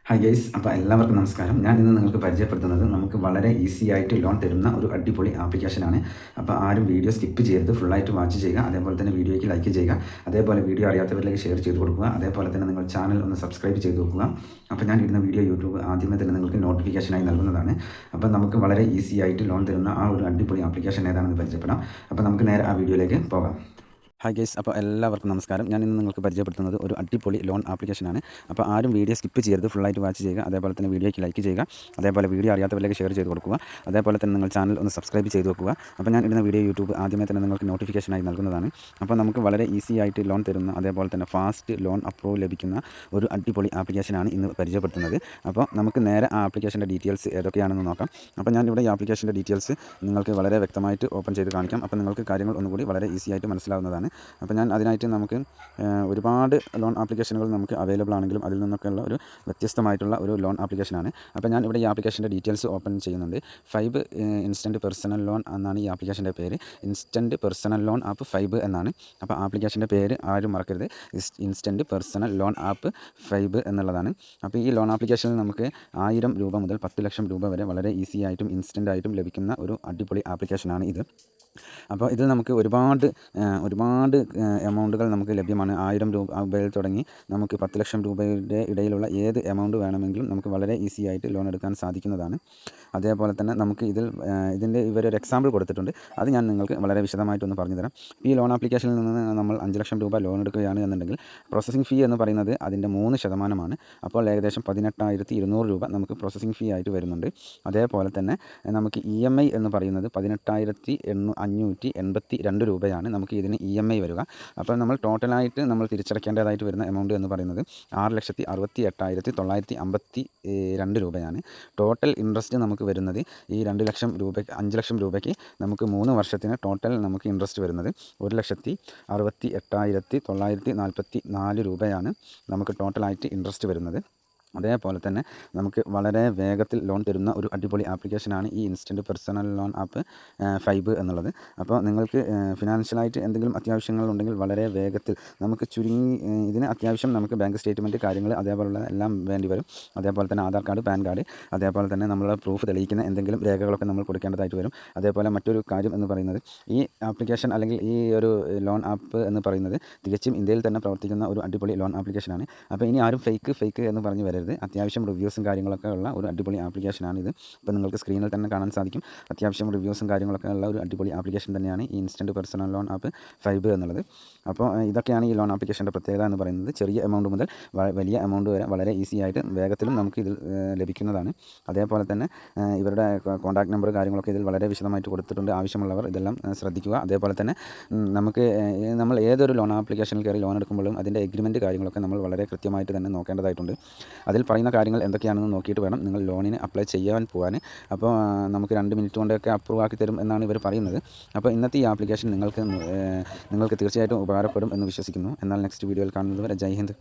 Hi guys, അപ്പോൾ എല്ലാവർക്കും നമസ്കാരം. ഞാൻ ഇന്ന് നിങ്ങൾക്ക് പരിചയപ്പെടുത്തുന്നത് നമുക്ക് വളരെ ഈസി ആയിട്ട് ലോൺ തരുന്ന ഒരു അടിപൊളി ആപ്ലിക്കേഷനാണ്. അപ്പോൾ ആരും വീഡിയോ സ്കിപ്പ് ചെയ്യരുത്, ഫുള്ളായിട്ട് വാച്ച് ചെയ്യുക. അതേപോലെ തന്നെ വീഡിയോയ്ക്ക് ലൈക്ക് ചെയ്യുക. അതേപോലെ വീഡിയോ അറിയാത്തവരിലേക്ക് ഷെയർ ചെയ്ത് കൊടുക്കുക. അതേപോലെ തന്നെ നിങ്ങൾ ചാനൽ ഒന്ന് സബ്സ്ക്രൈബ് ചെയ്ത് വെക്കുക. അപ്പോൾ ഞാൻ ഇടുന്ന വീഡിയോ യൂട്യൂബ് ആദ്യമേ തന്നെ നിങ്ങൾക്ക് നോട്ടിഫിക്കേഷനായി നൽകുന്നതാണ്. അപ്പോൾ നമുക്ക് വളരെ ഈസി ആയിട്ട് ലോൺ തരുന്ന ആ ഒരു അടിപൊളി ആപ്ലിക്കേഷൻ ഏതാണെന്ന് പരിചയപ്പെടാം. അപ്പോൾ നമുക്ക് നേരെ ആ വീഡിയോയിലേക്ക് പോകാം. ഹായ് ഗൈസ്, അപ്പോൾ എല്ലാവർക്കും നമസ്കാരം. ഞാൻ ഇന്ന് നിങ്ങൾക്ക് പരിചയപ്പെടുത്തുന്നത് ഒരു അടിപൊളി ലോൺ ആപ്ലിക്കേഷനാണ്. അപ്പോൾ ആരും വീഡിയോ സ്കിപ്പ് ചെയ്യരുത്, ഫുള്ളായിട്ട് വാച്ച് ചെയ്യുക. അതേപോലെ തന്നെ വീഡിയോയ്ക്ക് ലൈക്ക് ചെയ്യുക. അതേപോലെ വീഡിയോ അറിയാത്തവരിലേക്ക് ഷെയർ ചെയ്ത് കൊടുക്കുക. അതേപോലെ തന്നെ നിങ്ങൾ ചാനൽ ഒന്ന് സബ്സ്ക്രൈബ് ചെയ്ത് വെക്കുക. അപ്പോൾ ഞാൻ ഇടുന്ന വീഡിയോ യൂട്യൂബ് ആദ്യമേ തന്നെ നിങ്ങൾക്ക് നോട്ടിഫിക്കേഷനായി നൽകുന്നതാണ്. അപ്പോൾ നമുക്ക് വളരെ ഈസി ആയിട്ട് ലോൺ തരുന്ന, അതേപോലെ തന്നെ ഫാസ്റ്റ് ലോൺ അപ്രൂവൽ ലഭിക്കുന്ന ഒരു അടിപൊളി ആപ്ലിക്കേഷനാണ് ഇന്ന് പരിചയപ്പെടുത്തുന്നത്. അപ്പോൾ നമുക്ക് നേരെ ആ ആപ്ലിക്കേഷൻ്റെ ഡീറ്റെയിൽസ് ഏതൊക്കെയാണെന്ന് നോക്കാം. അപ്പോൾ ഞാനിവിടെ ഈ ആപ്ലിക്കേഷൻ്റെ ഡീറ്റെയിൽസ് നിങ്ങൾക്ക് വളരെ വ്യക്തമായിട്ട് ഓപ്പൺ ചെയ്ത് കാണിക്കാം. അപ്പോൾ നിങ്ങൾക്ക് കാര്യങ്ങൾ ഒന്നുകൂടി വളരെ ഈസി ആയിട്ട് മനസ്സിലാവുന്നതാണ്. അപ്പോൾ ഞാൻ അതിനായിട്ട് നമുക്ക് ഒരുപാട് ലോൺ ആപ്ലിക്കേഷനുകൾ നമുക്ക് അവൈലബിൾ ആണെങ്കിലും അതിൽ നിന്നൊക്കെയുള്ള ഒരു വ്യത്യസ്തമായിട്ടുള്ള ഒരു ലോൺ ആപ്ലിക്കേഷനാണ്. അപ്പോൾ ഞാൻ ഇവിടെ ഈ ആപ്ലിക്കേഷൻ്റെ ഡീറ്റെയിൽസ് ഓപ്പൺ ചെയ്യുന്നുണ്ട്. ഫൈബ് ഇൻസ്റ്റൻറ്റ് പേഴ്സണൽ ലോൺ എന്നാണ് ഈ ആപ്ലിക്കേഷൻ്റെ പേര്. ഇൻസ്റ്റൻറ്റ് പേഴ്സണൽ ലോൺ ആപ്പ് ഫൈബ് എന്നാണ്. അപ്പോൾ ആപ്ലിക്കേഷൻ്റെ പേര് ആരും മറക്കരുത്, ഇൻസ്റ്റൻറ്റ് പേഴ്സണൽ ലോൺ ആപ്പ് ഫൈബ് എന്നുള്ളതാണ്. അപ്പോൾ ഈ ലോൺ ആപ്ലിക്കേഷനിൽ നമുക്ക് 1000 രൂപ മുതൽ 10 ലക്ഷം രൂപ വരെ വളരെ ഈസി ആയിട്ടും ഇൻസ്റ്റൻ്റ് ആയിട്ടും ലഭിക്കുന്ന ഒരു അടിപൊളി ആപ്ലിക്കേഷനാണ് ഇത്. അപ്പോൾ ഇതിൽ നമുക്ക് ഒരുപാട് എമൗണ്ടുകൾ നമുക്ക് ലഭ്യമാണ്. 1000 രൂപയിൽ തുടങ്ങി നമുക്ക് 10 ലക്ഷം രൂപയുടെ ഇടയിലുള്ള ഏത് എമൗണ്ട് വേണമെങ്കിലും നമുക്ക് വളരെ ഈസി ആയിട്ട് ലോൺ എടുക്കാൻ സാധിക്കുന്നതാണ്. അതേപോലെ തന്നെ നമുക്ക് ഇതിൻ്റെ ഇവരൊരു എക്സാമ്പിൾ കൊടുത്തിട്ടുണ്ട്, അത് ഞാൻ നിങ്ങൾക്ക് വളരെ വിശദമായിട്ടൊന്ന് പറഞ്ഞു തരാം. ഈ ലോൺ ആപ്ലിക്കേഷനിൽ നിന്ന് നമ്മൾ 5 ലക്ഷം രൂപ ലോൺ എടുക്കുകയാണ് എന്നുണ്ടെങ്കിൽ പ്രോസസ്സിംഗ് ഫീ എന്ന് പറയുന്നത് അതിൻ്റെ 3%. അപ്പോൾ ഏകദേശം 18,200 രൂപ നമുക്ക് പ്രോസസ്സിംഗ് ഫീ ആയിട്ട് വരുന്നുണ്ട്. അതേപോലെ തന്നെ നമുക്ക് EMI എന്ന് പറയുന്നത് 18,582 രൂപയാണ് നമുക്ക് ഇതിന് EMI വരിക. അപ്പോൾ നമ്മൾ ടോട്ടലായിട്ട് നമ്മൾ തിരിച്ചടയ്ക്കേണ്ടതായിട്ട് വരുന്ന എമൗണ്ട് എന്ന് പറയുന്നത് 6,68,952 രൂപയാണ്. ടോട്ടൽ ഇൻട്രസ്റ്റ് നമുക്ക് വരുന്നത് ഈ 5 ലക്ഷം രൂപയ്ക്ക് നമുക്ക് 3 വർഷത്തിന് ടോട്ടൽ നമുക്ക് ഇൻട്രസ്റ്റ് വരുന്നത് 1,68,944 രൂപയാണ് നമുക്ക് ടോട്ടലായിട്ട് ഇൻട്രസ്റ്റ് വരുന്നത്. അതേപോലെ തന്നെ നമുക്ക് വളരെ വേഗത്തിൽ ലോൺ തരുന്ന ഒരു അടിപൊളി ആപ്ലിക്കേഷനാണ് ഈ ഇൻസ്റ്റൻറ്റ് പേഴ്സണൽ ലോൺ ആപ്പ് ഫൈബ് എന്നുള്ളത്. അപ്പോൾ നിങ്ങൾക്ക് ഫിനാൻഷ്യലായിട്ട് എന്തെങ്കിലും അത്യാവശ്യങ്ങളുണ്ടെങ്കിൽ വളരെ വേഗത്തിൽ നമുക്ക് ഇതിന് അത്യാവശ്യം നമുക്ക് ബാങ്ക് സ്റ്റേറ്റ്മെൻറ്റ് കാര്യങ്ങൾ അതേപോലുള്ള എല്ലാം വേണ്ടി വരും. അതേപോലെ തന്നെ ആധാർ കാർഡ്, പാൻ കാർഡ്, അതേപോലെ തന്നെ നമ്മളെ പ്രൂഫ് തെളിയിക്കുന്ന എന്തെങ്കിലും രേഖകളൊക്കെ നമ്മൾ കൊടുക്കേണ്ടതായിട്ട് വരും. അതേപോലെ മറ്റൊരു കാര്യം എന്ന് പറയുന്നത് ഈ ആപ്ലിക്കേഷൻ അല്ലെങ്കിൽ ഈ ഒരു ലോൺ ആപ്പ് എന്ന് പറയുന്നത് തികച്ചും ഇന്ത്യയിൽ തന്നെ പ്രവർത്തിക്കുന്ന ഒരു അടിപൊളി ലോൺ ആപ്ലിക്കേഷനാണ്. അപ്പോൾ ഇനി ആരും ഫേക്ക് എന്ന് പറഞ്ഞ് വരരുത്. അത്യാവശ്യം റിവ്യൂസും കാര്യങ്ങളൊക്കെ ഉള്ള ഒരു അടിപൊളി ആപ്ലിക്കേഷനാണിത്. ഇപ്പോൾ നിങ്ങൾക്ക് സ്ക്രീനിൽ തന്നെ കാണാൻ സാധിക്കും. അത്യാവശ്യം റിവ്യൂസും കാര്യങ്ങളൊക്കെ ഉള്ള ഒരു അടിപൊളി ആപ്ലിക്കേഷൻ തന്നെയാണ് ഈ ഇൻസ്റ്റൻറ്റ് പേഴ്സണൽ ലോൺ ആപ്പ് ഫൈബ് എന്നുള്ളത്. അപ്പോൾ ഇതൊക്കെയാണ് ഈ ലോൺ ആപ്ലിക്കേഷൻ്റെ പ്രത്യേകത എന്ന് പറയുന്നത്. ചെറിയ എമൗണ്ട് മുതൽ വലിയ എമൗണ്ട് വരെ വളരെ ഈസി ആയിട്ട് വേഗത്തിലും നമുക്ക് ഇതിൽ ലഭിക്കുന്നതാണ്. അതേപോലെ തന്നെ ഇവരുടെ കോൺടാക്ട് നമ്പർ കാര്യങ്ങളൊക്കെ ഇതിൽ വളരെ വിശദമായിട്ട് കൊടുത്തിട്ടുണ്ട്. ആവശ്യമുള്ളവർ ഇതെല്ലാം ശ്രദ്ധിക്കുക. അതേപോലെ തന്നെ നമ്മൾ ഏതൊരു ലോൺ ആപ്ലിക്കേഷനിൽ കയറി ലോൺ എടുക്കുമ്പോഴും അതിൻ്റെ എഗ്രിമെൻറ്റ് കാര്യങ്ങളൊക്കെ നമ്മൾ വളരെ കൃത്യമായിട്ട് തന്നെ നോക്കേണ്ടതായിട്ടുണ്ട്. അതിൽ പറയുന്ന കാര്യങ്ങൾ എന്തൊക്കെയാണെന്ന് നോക്കിയിട്ട് വേണം നിങ്ങൾ ലോണിന് അപ്ലൈ ചെയ്യാൻ പോകാൻ. അപ്പോൾ നമുക്ക് 2 മിനിറ്റ് കൊണ്ടൊക്കെ അപ്രൂവ് ആക്കി തരും എന്നാണ് ഇവർ പറയുന്നത്. അപ്പോൾ ഇന്നത്തെ ഈ ആപ്ലിക്കേഷൻ നിങ്ങൾക്ക് തീർച്ചയായിട്ടും ഉപകാരപ്പെടും എന്ന് വിശ്വസിക്കുന്നു. എന്നാൽ നെക്സ്റ്റ് വീഡിയോയിൽ കാണുന്നത് വരെ ജയ് ഹിന്ദ്.